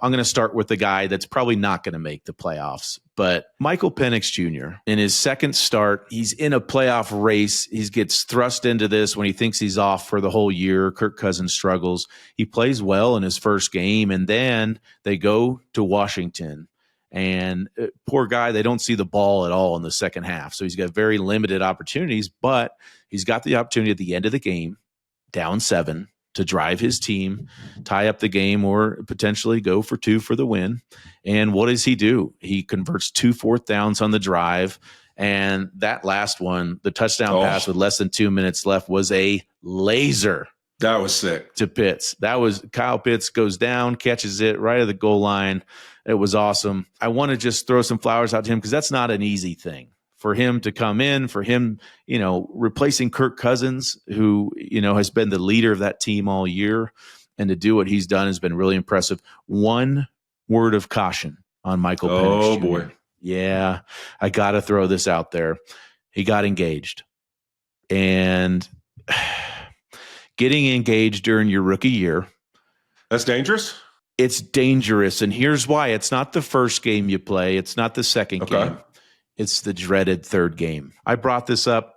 I'm going to start with the guy that's probably not going to make the playoffs, but Michael Penix Jr. in his second start, he's in a playoff race. He gets thrust into this when he thinks he's off for the whole year. Kirk Cousins struggles. He plays well in his first game, and then they go to Washington. And poor guy, they don't see the ball at all in the second half. So he's got very limited opportunities, but he's got the opportunity at the end of the game, down 7, to drive his team, tie up the game, or potentially go for 2 for the win. And what does he do? He converts 2 4th downs on the drive. And that last one, the touchdown pass with less than 2 minutes left, was a laser. That was sick. To Pitts. That was Kyle Pitts goes down, catches it right at the goal line. It was awesome. I want to just throw some flowers out to him because that's not an easy thing. For him to come in, for him, replacing Kirk Cousins, who, has been the leader of that team all year, and to do what he's done has been really impressive. One word of caution on Michael Penix Jr. Boy. Yeah, I got to throw this out there. He got engaged. And getting engaged during your rookie year. That's dangerous? It's dangerous. And here's why. It's not the first game you play. It's not the second game. It's the dreaded third game. I brought this up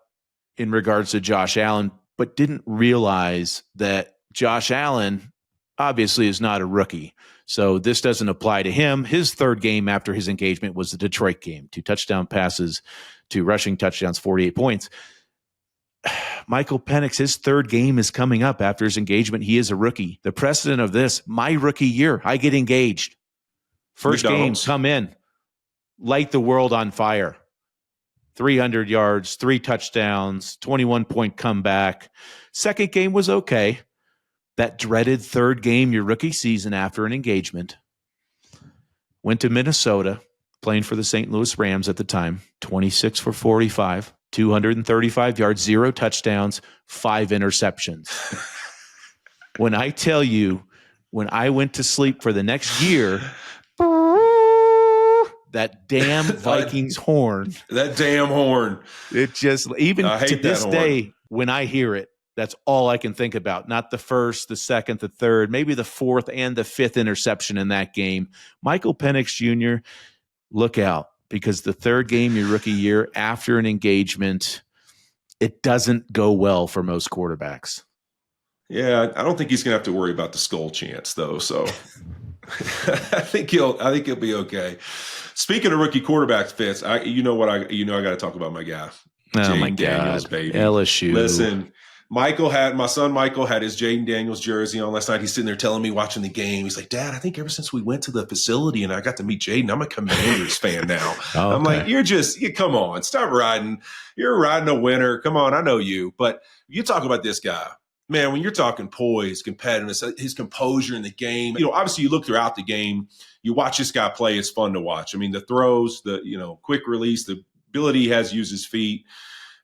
in regards to Josh Allen, but didn't realize that Josh Allen obviously is not a rookie. So this doesn't apply to him. His third game after his engagement was the Detroit game. 2 touchdown passes, 2 rushing touchdowns, 48 points. Michael Penix, his third game is coming up after his engagement. He is a rookie. The precedent of this, my rookie year, I get engaged. First game, come in. Light the world on fire. 300 yards, 3 touchdowns, 21-point comeback. Second game was okay. That dreaded third game, your rookie season after an engagement. Went to Minnesota, playing for the St. Louis Rams at the time. 26 for 45, 235 yards, 0 touchdowns, 5 interceptions. When I tell you, when I went to sleep for the next year, that damn Vikings horn. That damn horn. It just, even to this day, when I hear it, that's all I can think about. Not the first, the second, the third, maybe the 4th and the 5th interception in that game. Michael Penix Jr., look out, because the third game, your rookie year, after an engagement, it doesn't go well for most quarterbacks. Yeah, I don't think he's going to have to worry about the skull chance, though. So I think he'll be okay. Speaking of rookie quarterbacks, Fitz, I got to talk about my guy. Jayden Daniels, baby. LSU. Listen, my son Michael had his Jayden Daniels jersey on last night. He's sitting there telling me, watching the game, he's like, Dad, I think ever since we went to the facility and I got to meet Jayden, I'm a Commanders fan now. Oh, I'm like, come on, stop riding. You're riding a winner. Come on, I know you. But you talk about this guy. Man, when you're talking poise, competitiveness, his composure in the game, obviously you look throughout the game, you watch this guy play, it's fun to watch. I mean, the throws, the, quick release, the ability he has to use his feet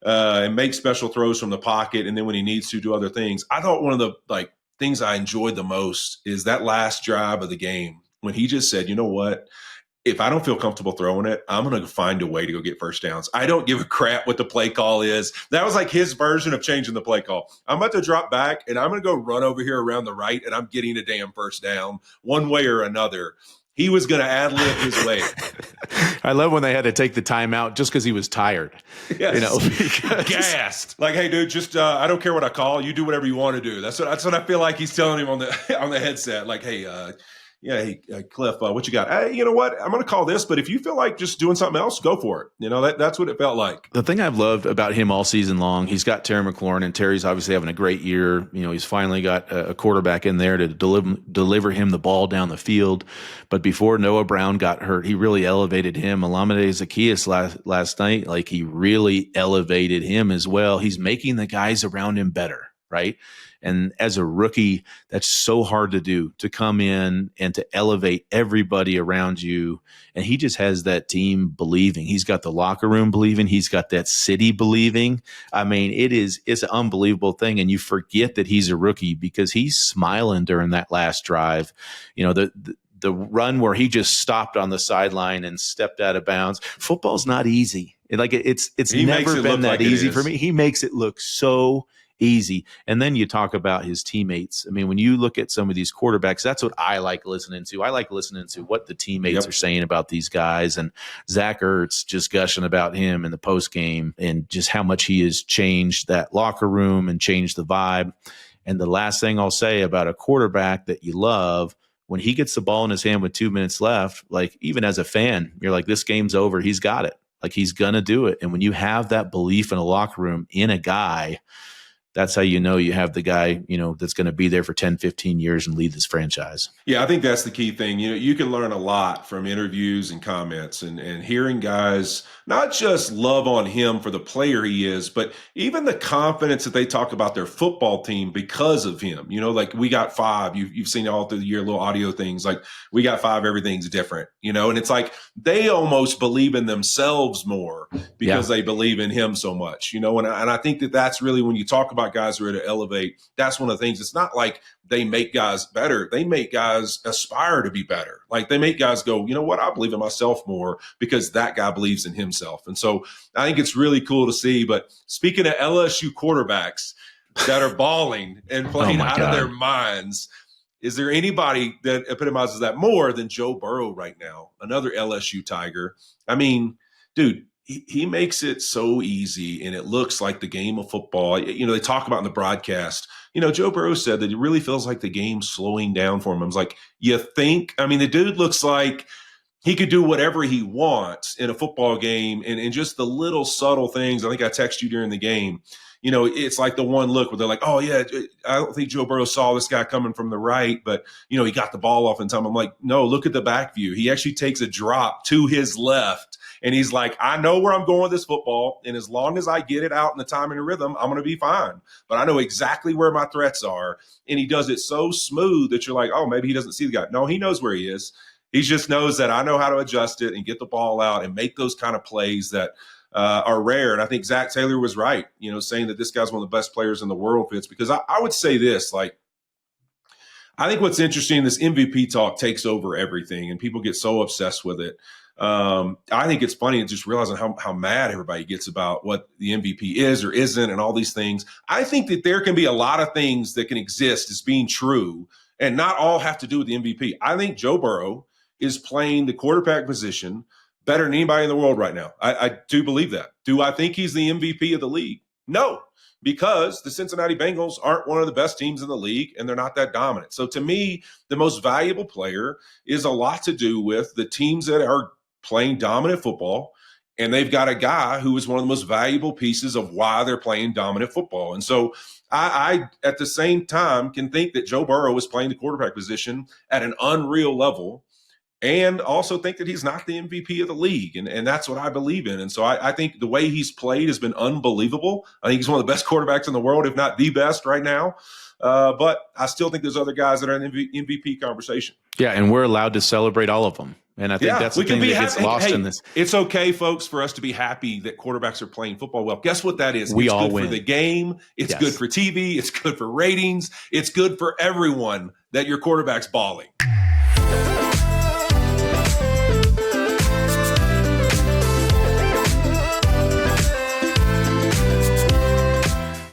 and make special throws from the pocket. And then when he needs to do other things, I thought one of the things I enjoyed the most is that last drive of the game when he just said, you know what? If I don't feel comfortable throwing it, I'm going to find a way to go get first downs. I don't give a crap what the play call is. That was like his version of changing the play call. I'm about to drop back, and I'm going to go run over here around the right, and I'm getting a damn first down one way or another. He was going to ad-lib his way. I love when they had to take the timeout just because he was tired. Yes. Gassed. Like, hey, dude, just I don't care what I call. You do whatever you want to do. That's what I feel like he's telling him on the headset. Like, hey, hey, Cliff, what you got? Hey, you know what? I'm going to call this, but if you feel like just doing something else, go for it. That's what it felt like. The thing I've loved about him all season long, he's got Terry McLaurin, and Terry's obviously having a great year. He's finally got a quarterback in there to deliver him the ball down the field. But before Noah Brown got hurt, he really elevated him. Olamide Zaccheaus last night, he really elevated him as well. He's making the guys around him better, right? And as a rookie, that's so hard to do, to come in and to elevate everybody around you. And he just has that team believing. He's got the locker room believing. He's got that city believing. I mean, it's an unbelievable thing. And you forget that he's a rookie because he's smiling during that last drive. The run where he just stopped on the sideline and stepped out of bounds. Football's not easy. It's never been that easy for me. He makes it look so Easy. And then you talk about his teammates. I mean, when you look at some of these quarterbacks, that's what I like listening to. I like listening to what the teammates are saying about these guys. And Zach Ertz just gushing about him in the post game and just how much he has changed that locker room and changed the vibe. And the last thing I'll say about a quarterback that you love, when he gets the ball in his hand with 2 minutes left, like even as a fan, you're like, this game's over. He's got it. Like he's going to do it. And when you have that belief in a locker room in a guy, that's how you know you have the guy, that's going to be there for 10, 15 years and lead this franchise. Yeah, I think that's the key thing. You can learn a lot from interviews and comments and hearing guys not just love on him for the player he is, but even the confidence that they talk about their football team because of him. Like we got 5. You've seen all through the year little audio things like we got 5, everything's different, and it's like they almost believe in themselves more because they believe in him so much, and I think that's really when you talk about guys who are to elevate, that's one of the things. It's not like they make guys better. They make guys aspire to be better. Like they make guys go, you know what? I believe in myself more because that guy believes in himself. And so I think it's really cool to see. But speaking of LSU quarterbacks that are balling and playing out of their minds, is there anybody that epitomizes that more than Joe Burrow right now? Another LSU Tiger. I mean, dude, he makes it so easy, and it looks like the game of football. They talk about in the broadcast, Joe Burrow said that it really feels like the game's slowing down for him. I was like, you think? I mean, the dude looks like he could do whatever he wants in a football game, and just the little subtle things. I think I texted you during the game. It's like the one look where they're like, oh, yeah, I don't think Joe Burrow saw this guy coming from the right, but, he got the ball off in time. I'm like, no, look at the back view. He actually takes a drop to his left. And he's like, I know where I'm going with this football, and as long as I get it out in the time and the rhythm, I'm going to be fine. But I know exactly where my threats are, and he does it so smooth that you're like, oh, maybe he doesn't see the guy. No, he knows where he is. He just knows that I know how to adjust it and get the ball out and make those kind of plays that are rare. And I think Zach Taylor was right, saying that this guy's one of the best players in the world, Fitz, because I would say this, like, I think what's interesting, this MVP talk takes over everything, and people get so obsessed with it. I think it's funny just realizing how mad everybody gets about what the MVP is or isn't and all these things. I think that there can be a lot of things that can exist as being true and not all have to do with the MVP. I think Joe Burrow is playing the quarterback position better than anybody in the world right now. I do believe that. Do I think he's the MVP of the league? No, because the Cincinnati Bengals aren't one of the best teams in the league, and they're not that dominant. So to me, the most valuable player is a lot to do with the teams that are playing dominant football, and they've got a guy who is one of the most valuable pieces of why they're playing dominant football. And so I at the same time, can think that Joe Burrow is playing the quarterback position at an unreal level, and also think that he's not the MVP of the league. And that's what I believe in. And so I think the way he's played has been unbelievable. I think he's one of the best quarterbacks in the world, if not the best right now. But I still think there's other guys that are in the MVP conversation. Yeah, and we're allowed to celebrate all of them. And I think that's the thing that gets lost in this. It's okay, folks, for us to be happy that quarterbacks are playing football well. Guess what that is? It's all good win. For the game. It's good for TV. It's good for ratings. It's good for everyone that your quarterback's balling.